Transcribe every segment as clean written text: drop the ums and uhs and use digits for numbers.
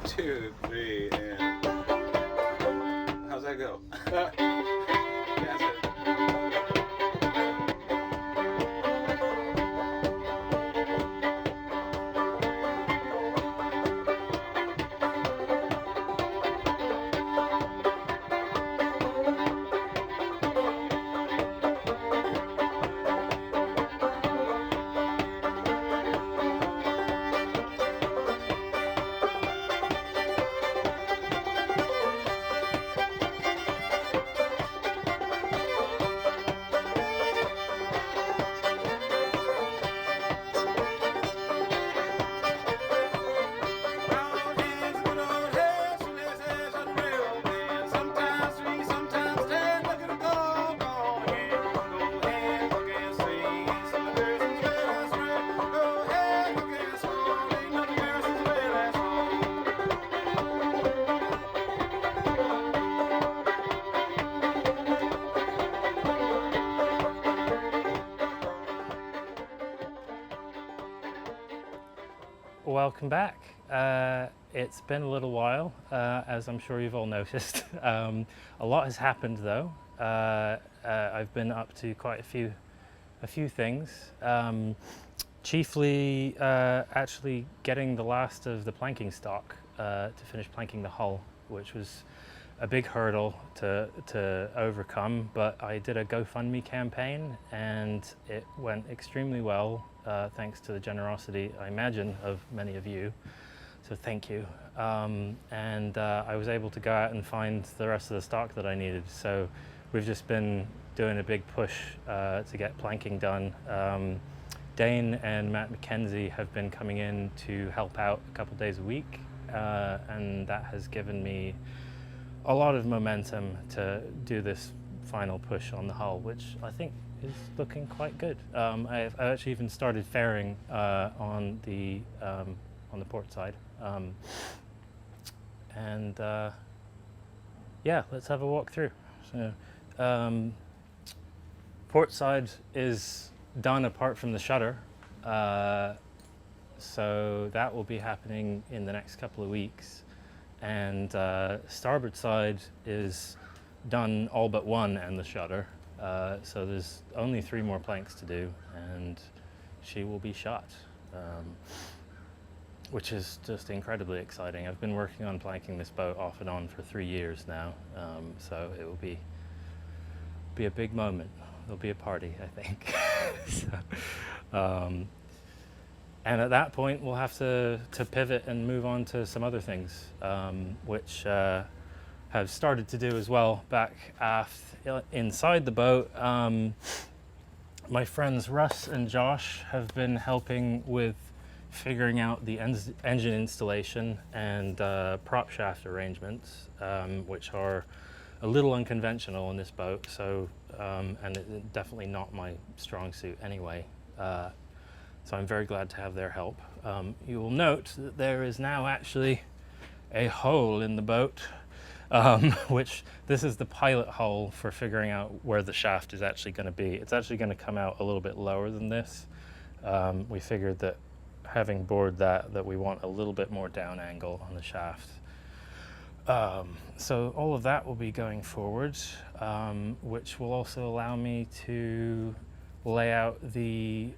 2, 3, and how's that go? That's it. Welcome back. It's been a little while, as I'm sure you've all noticed. A lot has happened though. I've been up to quite a few things. Chiefly actually getting the last of the planking stock to finish planking the hull, which was a big hurdle to overcome, but I did a GoFundMe campaign and it went extremely well, thanks to the generosity, I imagine, of many of you. So thank you. And I was able to go out and find the rest of the stock that I needed. So we've just been doing a big push to get planking done. Dane and Matt McKenzie have been coming in to help out a couple days a week, and that has given me a lot of momentum to do this final push on the hull, which I think is looking quite good. I actually even started fairing on the port side, and yeah, let's have a walk through. So, port side is done apart from the shutter, so that will be happening in the next couple of weeks. And starboard side is done all but one and the shutter, so there's only 3 more planks to do and she will be shot, which is just incredibly exciting. I've been working on planking this boat off and on for 3 years now, so it will be a big moment. There'll be a party, I think. So, and at that point, we'll have to pivot and move on to some other things, which have started to do as well back aft inside the boat. My friends Russ and Josh have been helping with figuring out the engine installation and prop shaft arrangements, which are a little unconventional in this boat. So, and it, definitely not my strong suit anyway. So I'm very glad to have their help. You will note that there is now actually a hole in the boat, which this is the pilot hole for figuring out where the shaft is actually going to be. It's actually going to come out a little bit lower than this. We figured that having bored that we want a little bit more down angle on the shaft. So all of that will be going forward, which will also allow me to lay out the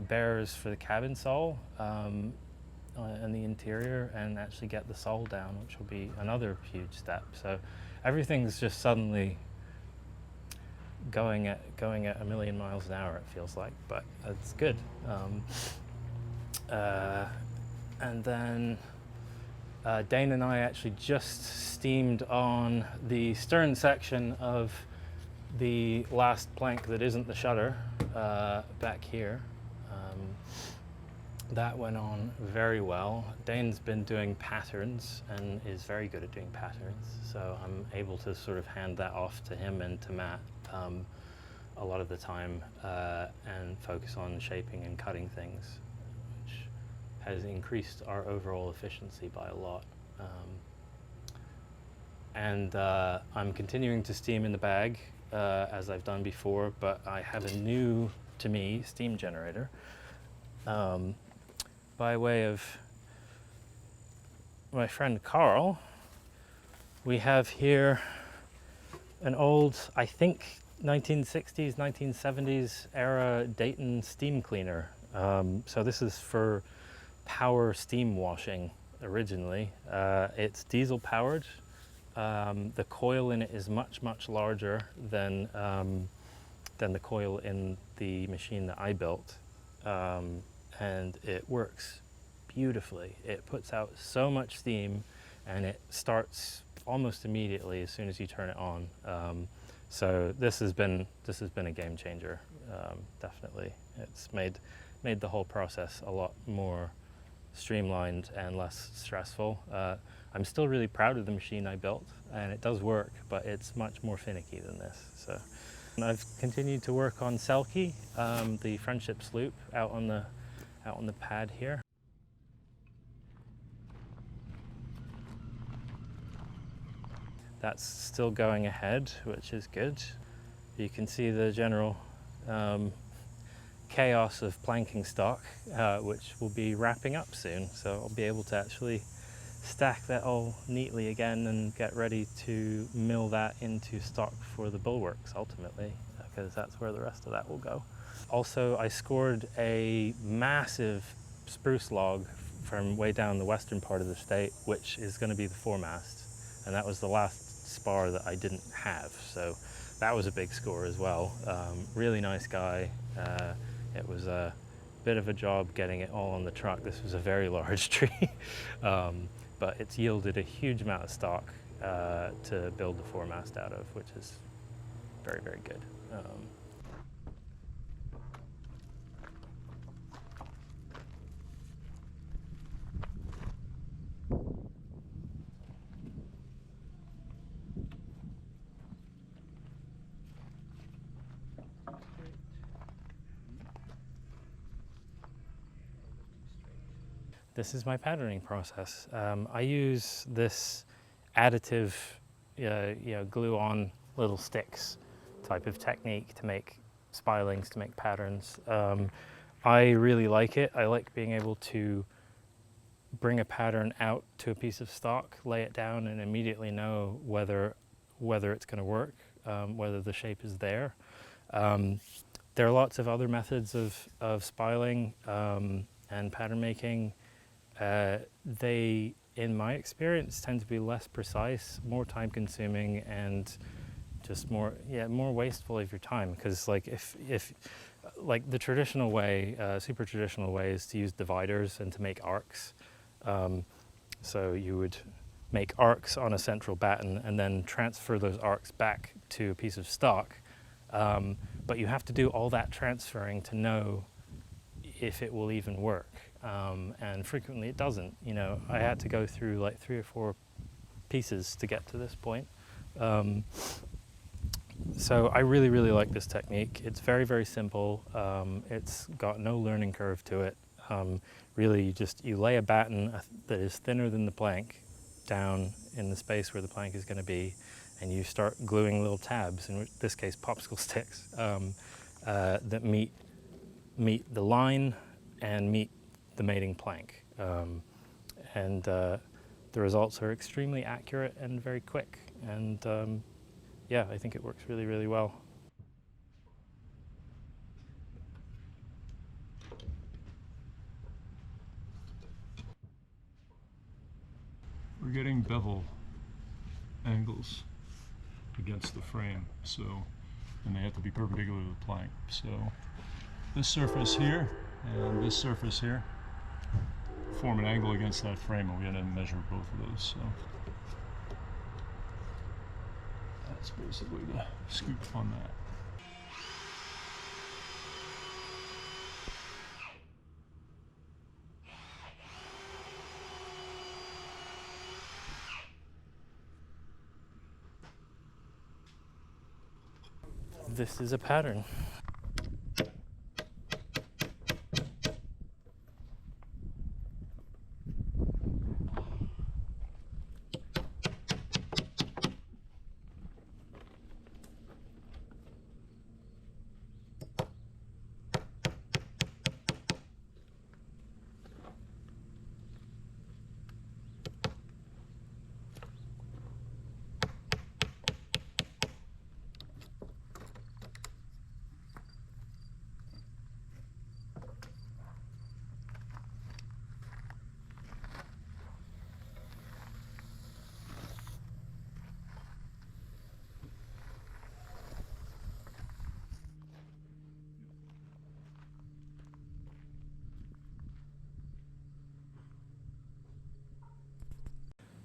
bearers for the cabin sole and the interior, and actually get the sole down, which will be another huge step. So everything's just suddenly going at a million miles an hour, it feels like, but it's good. And then Dane and I actually just steamed on the stern section of the last plank that isn't the shutter, back here. That went on very well. Dane's been doing patterns and is very good at doing patterns, so I'm able to sort of hand that off to him and to Matt a lot of the time, and focus on shaping and cutting things, which has increased our overall efficiency by a lot. And I'm continuing to steam in the bag, as I've done before, but I have a new, to me, steam generator. By way of my friend Carl, we have here an old, I think 1960s, 1970s era Dayton steam cleaner. So this is for power steam washing originally. It's diesel powered. The coil in it is much, much larger than the coil in the machine that I built. And it works beautifully. It puts out so much steam and it starts almost immediately as soon as you turn it on. So this has been a game changer, definitely. It's made the whole process a lot more streamlined and less stressful. I'm still really proud of the machine I built, and it does work, but it's much more finicky than this. So I've continued to work on Selkie, the Friendship Sloop, out on the pad here. That's still going ahead, which is good. You can see the general chaos of planking stock, which will be wrapping up soon. So I'll be able to actually stack that all neatly again and get ready to mill that into stock for the bulwarks ultimately, because that's where the rest of that will go. Also, I scored a massive spruce log from way down the western part of the state, which is going to be the foremast, and that was the last spar that I didn't have, so that was a big score as well. Really nice guy. It was a bit of a job getting it all on the truck. This was a very large tree, but it's yielded a huge amount of stock to build the foremast out of, which is very, very good. This is my patterning process. I use this additive, glue on little sticks type of technique to make spilings, to make patterns. I really like it. I like being able to bring a pattern out to a piece of stock, lay it down, and immediately know whether it's going to work, whether the shape is there. There are lots of other methods of spiling and pattern making. They, in my experience, tend to be less precise, more time consuming, and just more wasteful of your time. Because like if the traditional way, super traditional way, is to use dividers and to make arcs. So you would make arcs on a central batten and then transfer those arcs back to a piece of stock. But you have to do all that transferring to know if it will even work. And frequently it doesn't. I had to go through like 3 or 4 pieces to get to this point. So I really, really like this technique. It's very, very simple. It's got no learning curve to it. Really, you lay a batten that is thinner than the plank down in the space where the plank is going to be, and you start gluing little tabs, in this case popsicle sticks, that meet the line and meet the mating plank. And the results are extremely accurate and very quick. And yeah, I think it works really, really well. We're getting bevel angles against the frame, and they have to be perpendicular to the plank. So this surface here and this surface here form an angle against that frame, and we had to measure both of those. So that's basically the scoop on that. This is a pattern.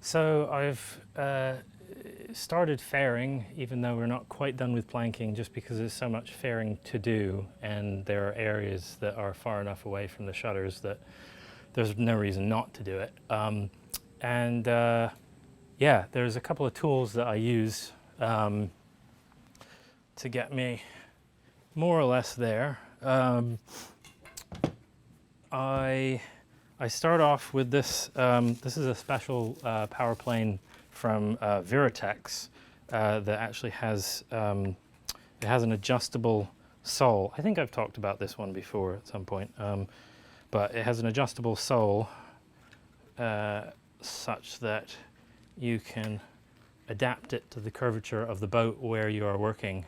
So I've started fairing, even though we're not quite done with planking, just because there's so much fairing to do, and there are areas that are far enough away from the shutters that there's no reason not to do it. Yeah, there's a couple of tools that I use to get me more or less there. I start off with this. This is a special power plane from Veratex that actually has it has an adjustable sole. I think I've talked about this one before at some point, but it has an adjustable sole such that you can adapt it to the curvature of the boat where you are working,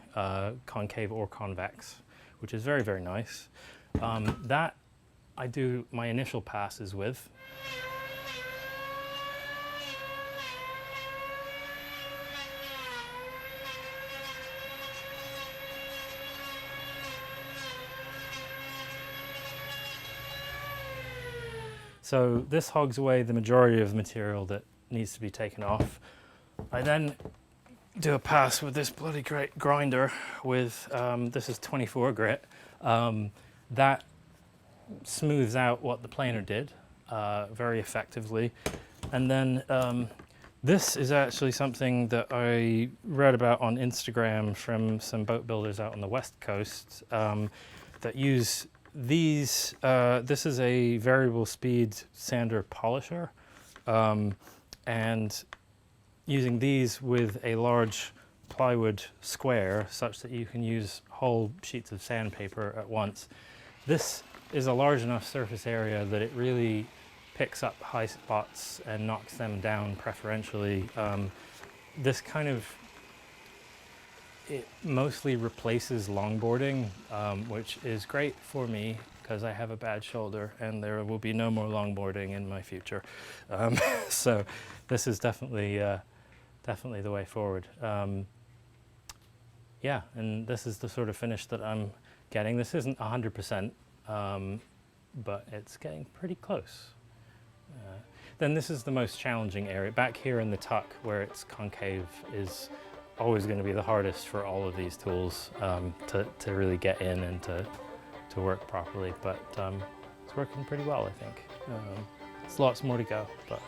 concave or convex, which is very, very nice. That I do my initial passes with. So this hogs away the majority of the material that needs to be taken off. I then do a pass with this bloody great grinder with, this is 24 grit. That smooths out what the planer did very effectively. And then this is actually something that I read about on Instagram from some boat builders out on the West Coast that use these. This is a variable speed sander polisher. And using these with a large plywood square such that you can use whole sheets of sandpaper at once. This is a large enough surface area that it really picks up high spots and knocks them down preferentially. This kind of, it mostly replaces longboarding, which is great for me because I have a bad shoulder and there will be no more longboarding in my future. So this is definitely definitely the way forward. Yeah, and this is the sort of finish that I'm getting. This isn't 100%, but it's getting pretty close. Then this is the most challenging area. Back here in the tuck where it's concave is always going to be the hardest for all of these tools to really get in and to work properly, but it's working pretty well, I think. There's lots more to go, but